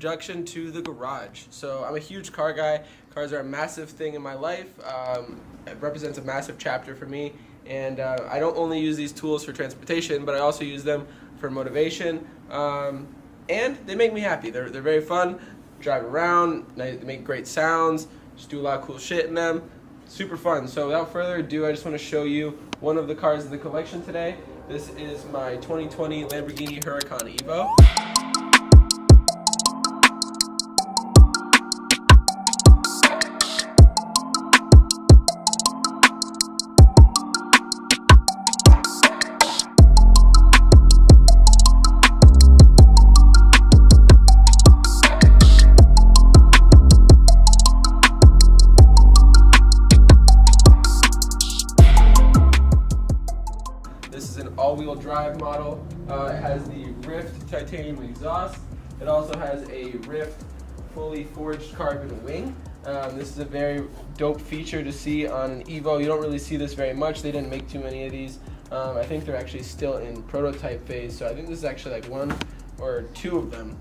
Introduction to the garage. So I'm a huge car guy. Cars are a massive thing in my life. It represents a massive chapter for me. And I don't only use these tools for transportation, but I also use them for motivation. And they make me happy. They're very fun. Drive around, they make great sounds, just do a lot of cool shit in them. Super fun. So without further ado, I just want to show you one of the cars in the collection today. This is my 2020 Lamborghini Huracan Evo. This is an all-wheel drive model. It has the Rift titanium exhaust. It also has a Rift fully forged carbon wing. This is a very dope feature to see on an Evo. You don't really see this very much. They didn't make too many of these. I think they're actually still in prototype phase, so I think this is actually like one or two of them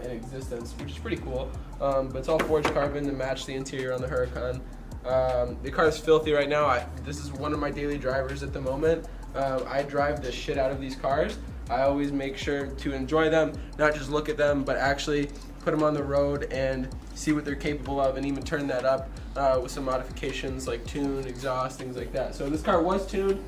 in existence, which is pretty cool. But it's all forged carbon to match the interior on the Huracan. The car is filthy right now. This is one of my daily drivers at the moment. I drive the shit out of these cars. I always make sure to enjoy them, not just look at them, but actually put them on the road and see what they're capable of, and even turn that up with some modifications like tune, exhaust, things like that. So this car was tuned.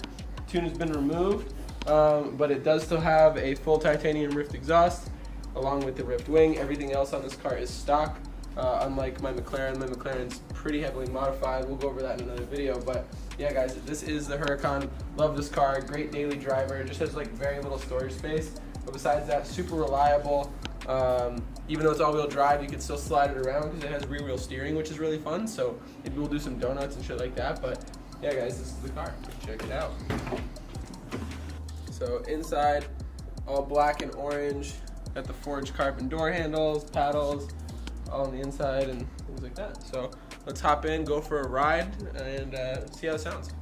Tune has been removed, but it does still have a full titanium Rift exhaust along with the Rift wing. Everything else on this car is stock. Unlike my McLaren's pretty heavily modified. We'll go over that in another video, but yeah guys, this is the Huracan. Love this car, great daily driver. It just has like very little storage space, but besides that, super reliable. Even though it's all-wheel drive, you can still slide it around because it has rear-wheel steering, which is really fun, so maybe we'll do some donuts and shit like that. But yeah guys, this is the car. Check it out. So inside, all black and orange. Got the forged carbon door handles, paddles, all on the inside and things like that. So let's hop in, go for a ride, and see how it sounds.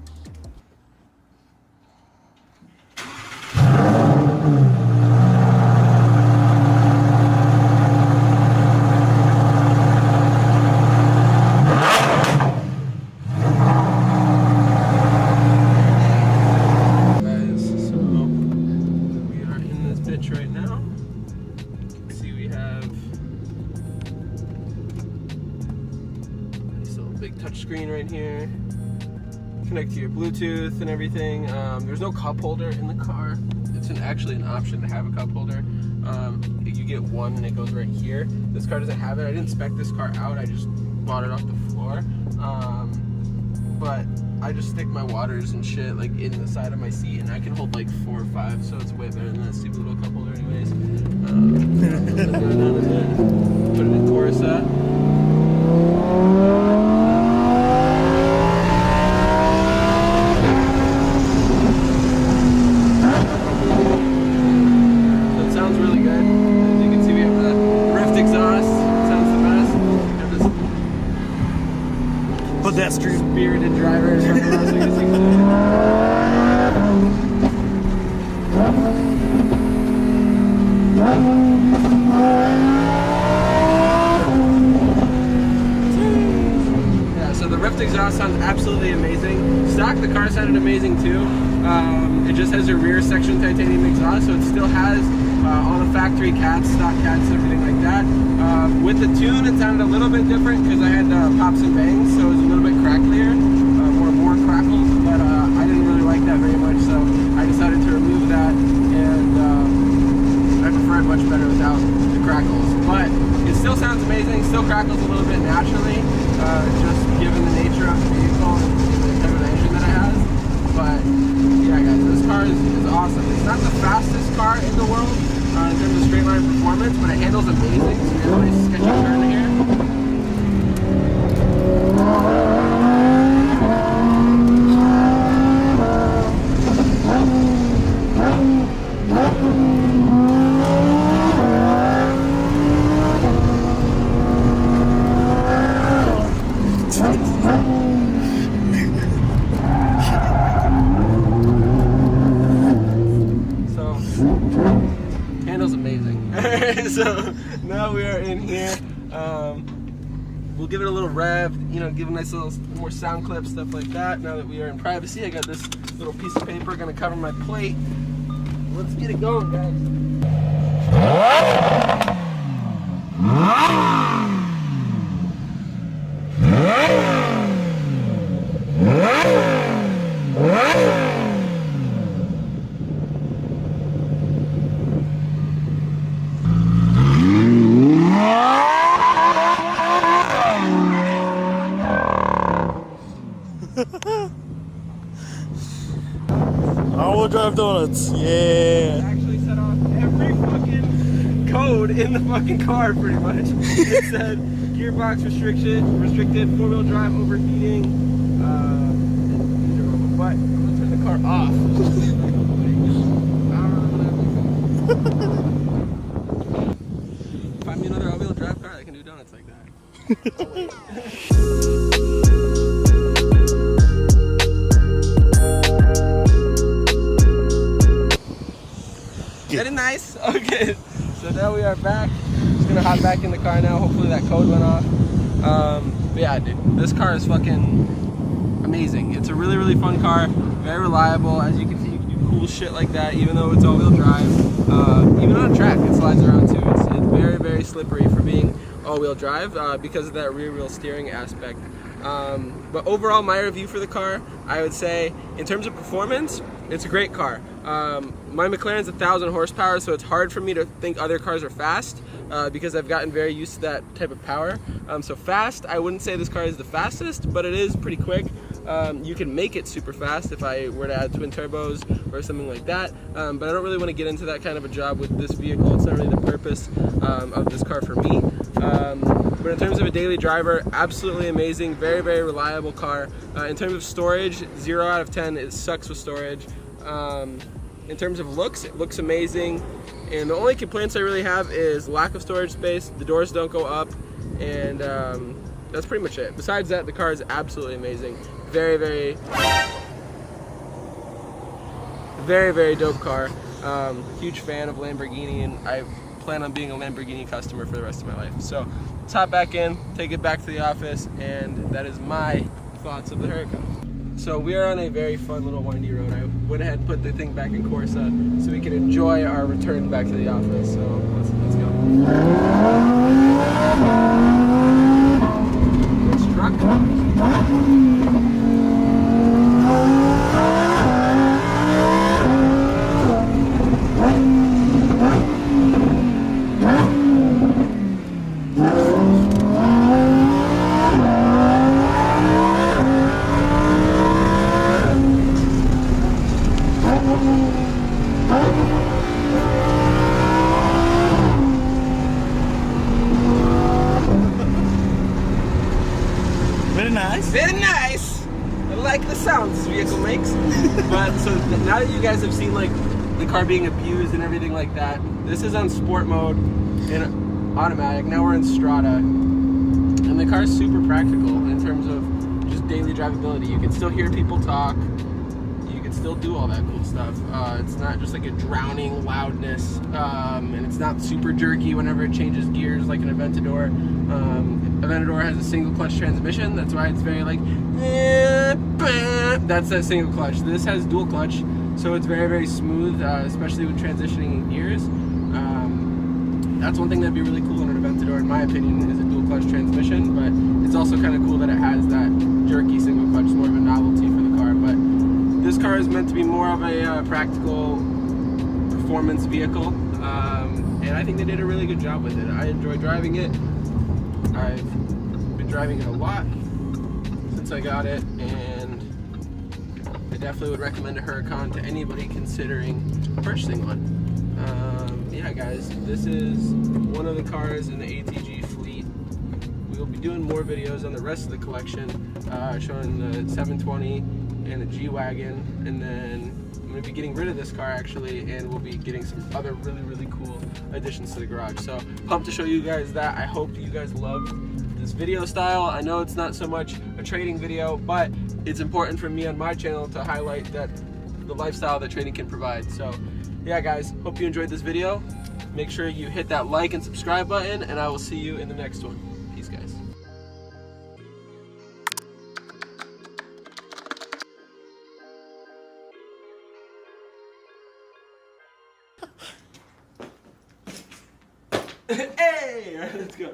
Guys, so we are in this bitch right now. You can see we have big touch screen right here. Connect to your Bluetooth and everything. There's no cup holder in the car. It's actually an option to have a cup holder. You get one and it goes right here. This car doesn't have it. I didn't spec this car out. I just bought it off the floor. But I just stick my waters and shit like in the side of my seat, and I can hold like 4 or 5, so it's way better than that stupid little cup holder anyways. Put it in Corsa. Pedestrian. Spirited drivers. Yeah, so the Rift exhaust sounds absolutely amazing. Stock, the car sounded amazing too. It just has a rear section titanium exhaust, so it still has all the factory cats, stock cats, everything like that. With the tune, it sounded a little bit different because I had pops and bangs, so it was a little bit cracklier, more crackles, but I didn't really like that very much, so I decided to remove that, and I prefer it much better without the crackles. But it still sounds amazing, still crackles a little bit naturally, just given the nature of the vehicle and the type of engine that it has. But yeah guys, this car is awesome. It's not the fastest car in the world in terms of straight line performance, but it handles amazing. So we have a nice sketchy turn here. So, handles amazing. So now now we are in here. We'll give it a little rev, you know, give a nice little more sound clip, stuff like that. Now that we are in privacy, I got this little piece of paper gonna cover my plate. Let's get it going, guys. All-wheel drive donuts, yeah. Actually set off every fucking code in the fucking car, pretty much. It said gearbox restricted, 4-wheel drive overheating. But I'm gonna turn the car off. Find me another all-wheel drive car that can do donuts like that. Very nice. Okay, so now we are back. Just gonna hop back in the car now. Hopefully that code went off. But yeah, dude, this car is fucking amazing. It's a really, really fun car. Very reliable. As you can see, you can do cool shit like that, even though it's all-wheel drive. Even on a track, it slides around too. It's very, very slippery for being all-wheel drive because of that rear-wheel steering aspect. But overall, my review for the car, I would say, in terms of performance, it's a great car. My McLaren's 1,000 horsepower, so it's hard for me to think other cars are fast because I've gotten very used to that type of power. So fast, I wouldn't say this car is the fastest, but it is pretty quick. You can make it super fast if I were to add twin turbos or something like that, but I don't really want to get into that kind of a job with this vehicle. It's not really the purpose of this car for me. But in terms of a daily driver, absolutely amazing, very, very reliable car. In terms of storage, 0 out of 10, it sucks with storage. In terms of looks, it looks amazing. And the only complaints I really have is lack of storage space, the doors don't go up, and that's pretty much it. Besides that, the car is absolutely amazing. Very, very, very, very dope car. Huge fan of Lamborghini, and I plan on being a Lamborghini customer for the rest of my life. So let's hop back in, take it back to the office, and that is my thoughts of the Huracan. So we are on a very fun little windy road. I went ahead and put the thing back in Corsa so we can enjoy our return back to the office. So let's go. It's truck. Very nice. Very nice. I like the sounds this vehicle makes. But so now that you guys have seen like the car being abused and everything like that, this is on sport mode and automatic. Now we're in Strata, and the car is super practical in terms of just daily drivability. You can still hear people talk. You can still do all that cool stuff. It's not just like a drowning loudness, and it's not super jerky whenever it changes gears like an Aventador. Aventador has a single clutch transmission. That's why it's very like, that's that single clutch. This has dual clutch, so it's very, very smooth, especially with transitioning in gears. That's one thing that'd be really cool in an Aventador, in my opinion, is a dual clutch transmission, but it's also kind of cool that it has that jerky single clutch. It's more of a novelty for the car, but this car is meant to be more of a practical performance vehicle, and I think they did a really good job with it. I enjoy driving it. I've been driving it a lot since I got it, and I definitely would recommend a Huracan to anybody considering purchasing one. Yeah, guys, this is one of the cars in the ATG fleet. We will be doing more videos on the rest of the collection, showing the 720 and the G-Wagon, and then I'm going to be getting rid of this car actually, and we'll be getting some other really, really cool additions to the garage. So pumped to show you guys that. I hope you guys loved this video style. I know it's not so much a trading video, but it's important for me on my channel to highlight that the lifestyle that trading can provide. So Yeah, guys, hope you enjoyed this video. Make sure you hit that like and subscribe button, and I will see you in the next one. Peace, guys. Hey! All right, let's go.